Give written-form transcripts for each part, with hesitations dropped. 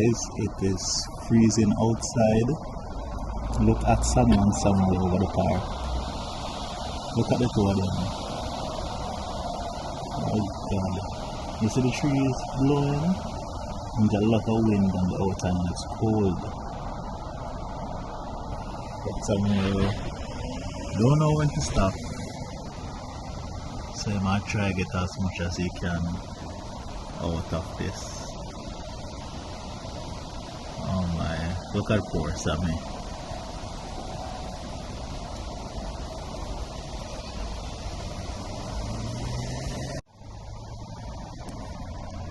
guys, it is freezing outside. Look at someone somewhere over the park. Look at the two of them. Oh God. You see the trees blowing? And there's a lot of wind on the outside and it's cold. But somewhere, don't know when to stop. So you might try to get as much as you can out of this. Oh my, look at poor Sammy.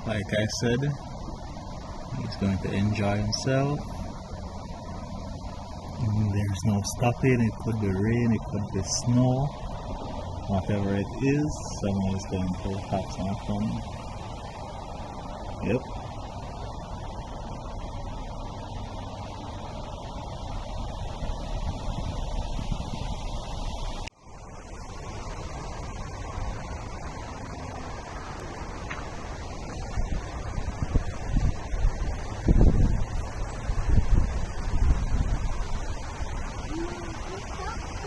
Like I said, he's going to enjoy himself. There's no stopping. It could be rain, it could be snow. Whatever it is, someone is going to have some fun. Yep.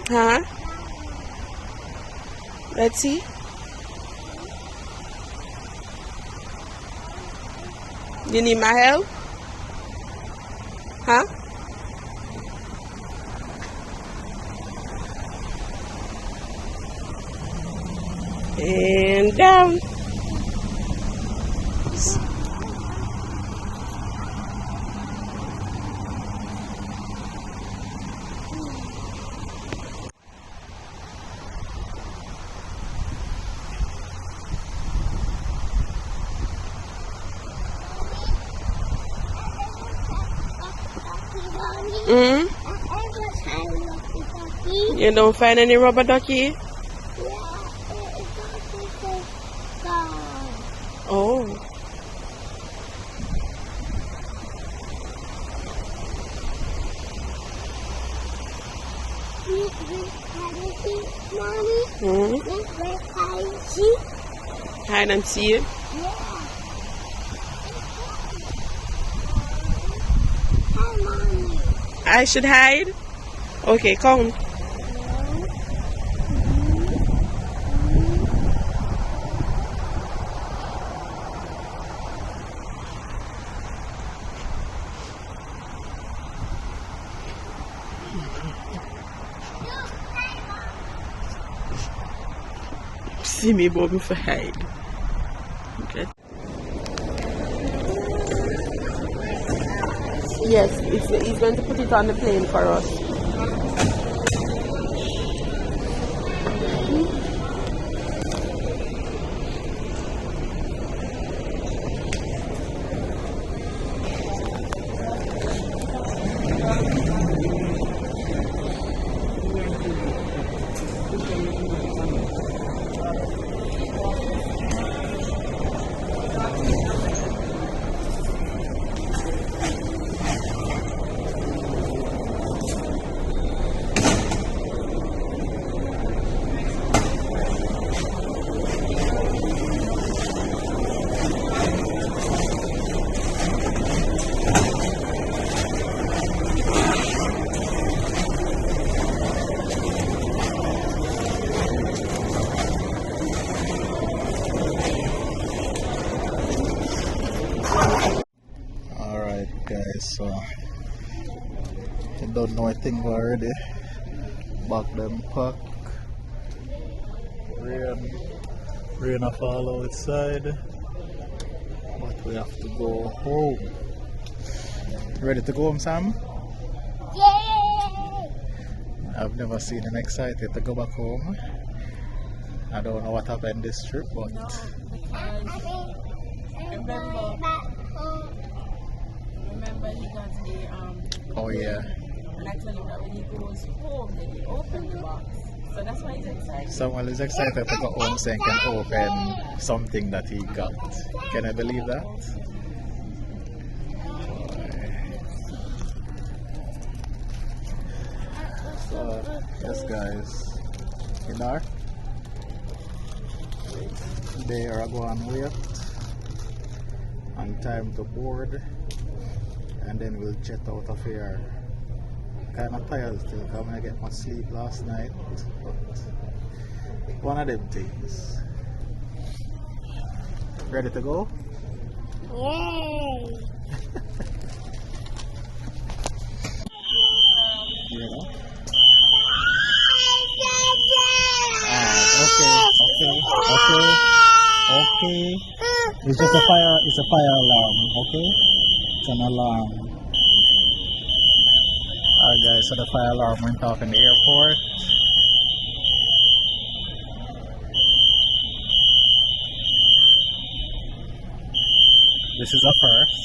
Huh? Let's see. You need my help? Huh? And down. You don't find any rubber ducky? Oh. Hide and seek? I should hide? Okay, come. See me, Bobby, for hide. Okay. Yes, he's going to put it on the plane for us. So you don't know a thing already. Back them pack. Rain fall outside. But we have to go home. Ready to go home, Sam? Yay! I've never seen him excited to go back home. I don't know what happened this trip, but Remember he got a oh yeah. and I told him that when he goes home then he opened the box. So that's why he's excited. Someone is excited to go home so he can open something that he got. Can I believe that? So yes guys, you know, they are going to wait and time to board. and then we'll jet out of here. Kind of tired still, because I get much sleep last night, but one of them things. Ready to go? Yay! Yeah. Okay. It's just it's a fire alarm, okay? It's an alarm. Alright guys, so the fire alarm went off in the airport. This is a first.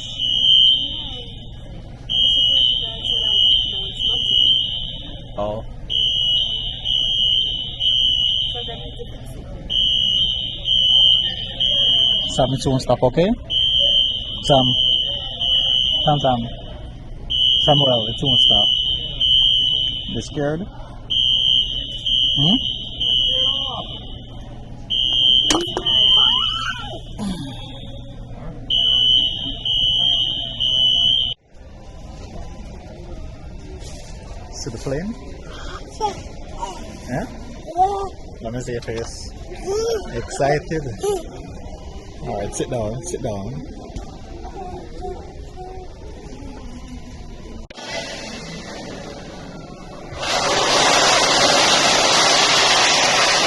Oh. Sam, it won't stop, okay? Sam. Samuel, it won't stop. You scared? See the plane? Yeah? Let me see your face. Excited? Alright, sit down.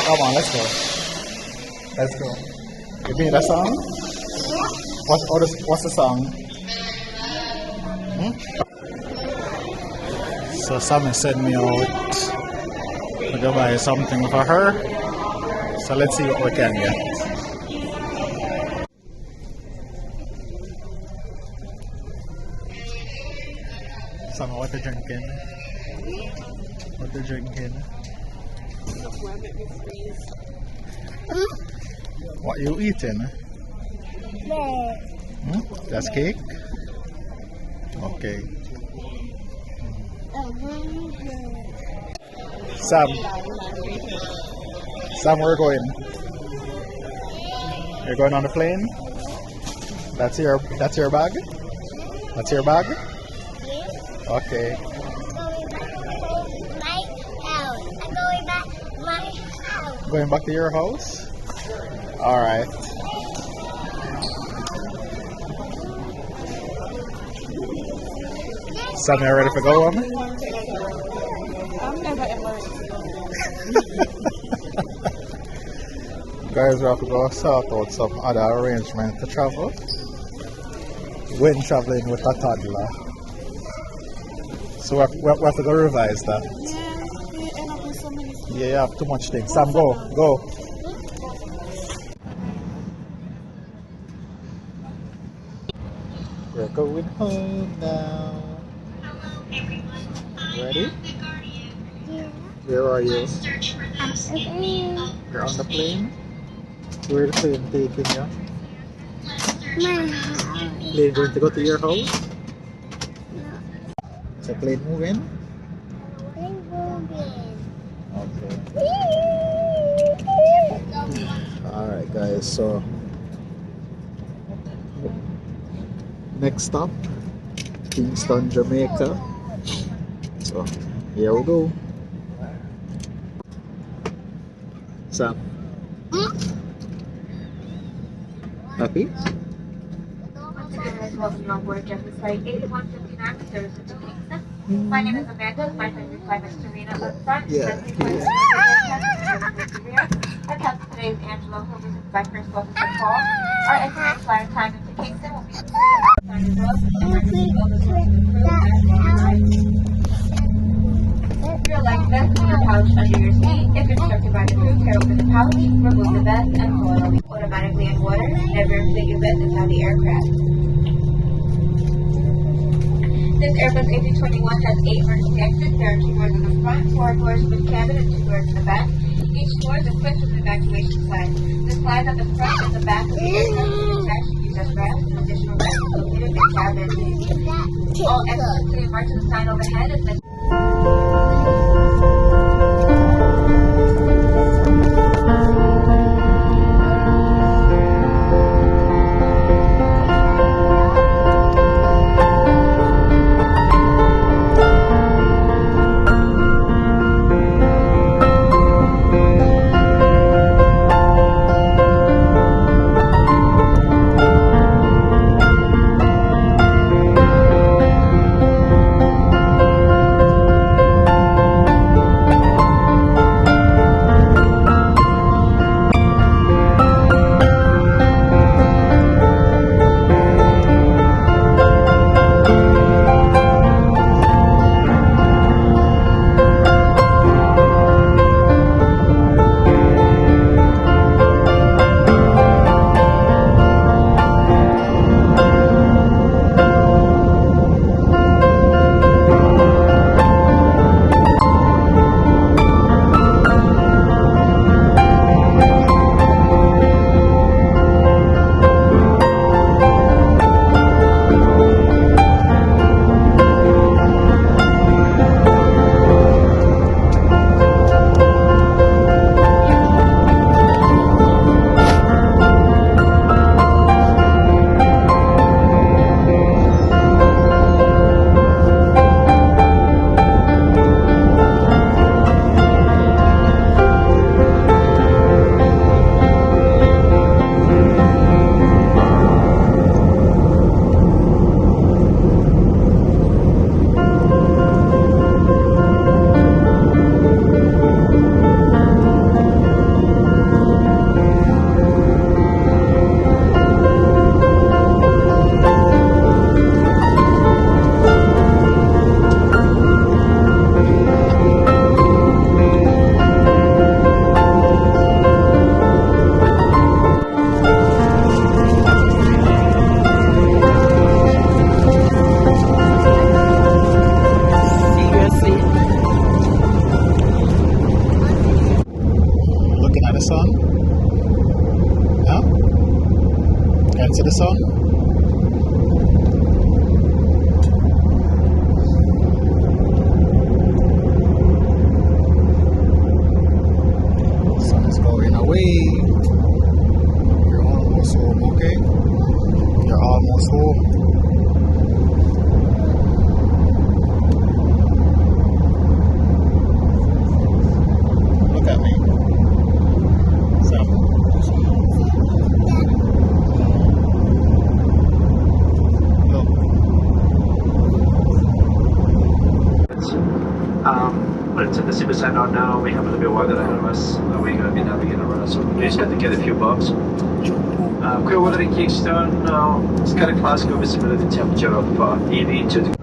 Come on, let's go. You mean that song? What's the song? So Sammy sent me out to go buy something for her. So let's see what we can get. Sammy, what you drinking? What you eating? That's cake? Okay. Sam, where are you going? You're going on the plane? That's your bag? That's your bag? Okay. Going back to your house? Alright. Sam, you ready to go on? I'm never ever. Guys, we have to go sort out some other arrangement to travel when traveling with a toddler. So we have to go revise that. Yeah, you have too much things. Sam, go. We're going home now. Ready? Where are you? You're on the plane? Where is the plane taking you? My house. Plane going to go to your house? Is the plane moving? Okay. Alright guys, so next stop, Kingston, Jamaica. So here we go. Sam, happy? Welcome on board Jeffrey Flight 8159 with service to Kingston. My name is Amanda. My friend is Mr. Serena up front. Yeah. Our captain today is Angelo, who will be by first welcome to Paul. Our estimated flight time into Kingston will be 3 hours. Your life vest in your pouch under your seat. If instructed by the crew, tear open the pouch, remove the vest, and oil automatically in water. Never inflate your vest inside the aircraft. This Airbus A321 has 8 emergency exits. There are 2 doors in the front, 4 doors in the cabin, and 2 doors in the back. Each door is equipped with an evacuation slide. The slides at the front and the back of the aircraft can attach and use as ramps. Additional ramps located in the cabin. All exits including marks on the sign overhead is the It's at the Super Center now. We have a little bit of weather ahead of us. We're going to be navigating around, so we just got to get a few bumps. Queer weather in Kingston. It's kind of classical visibility, temperature of 82 degrees.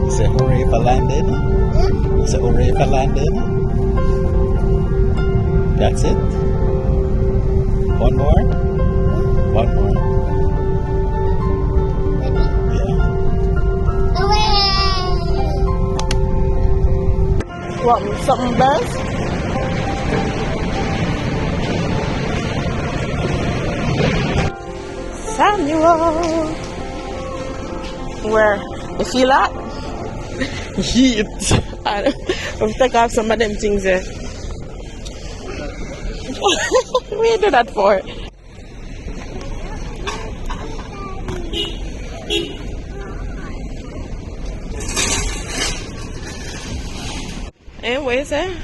Say hooray for landing. Say hooray for landing. That's it. One more. One more. Yeah. What, something best? Samuel! Where? You feel that? Heat. I'll take off some of them things there. What you do that for? Eh, what you say?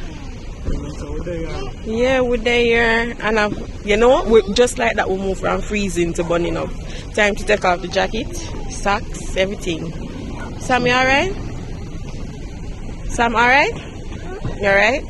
Yeah, we're there, and you know what? We just like that, we move from freezing to burning up. Time to take off the jacket, socks, everything. Sam, you alright? Sam, alright? You alright?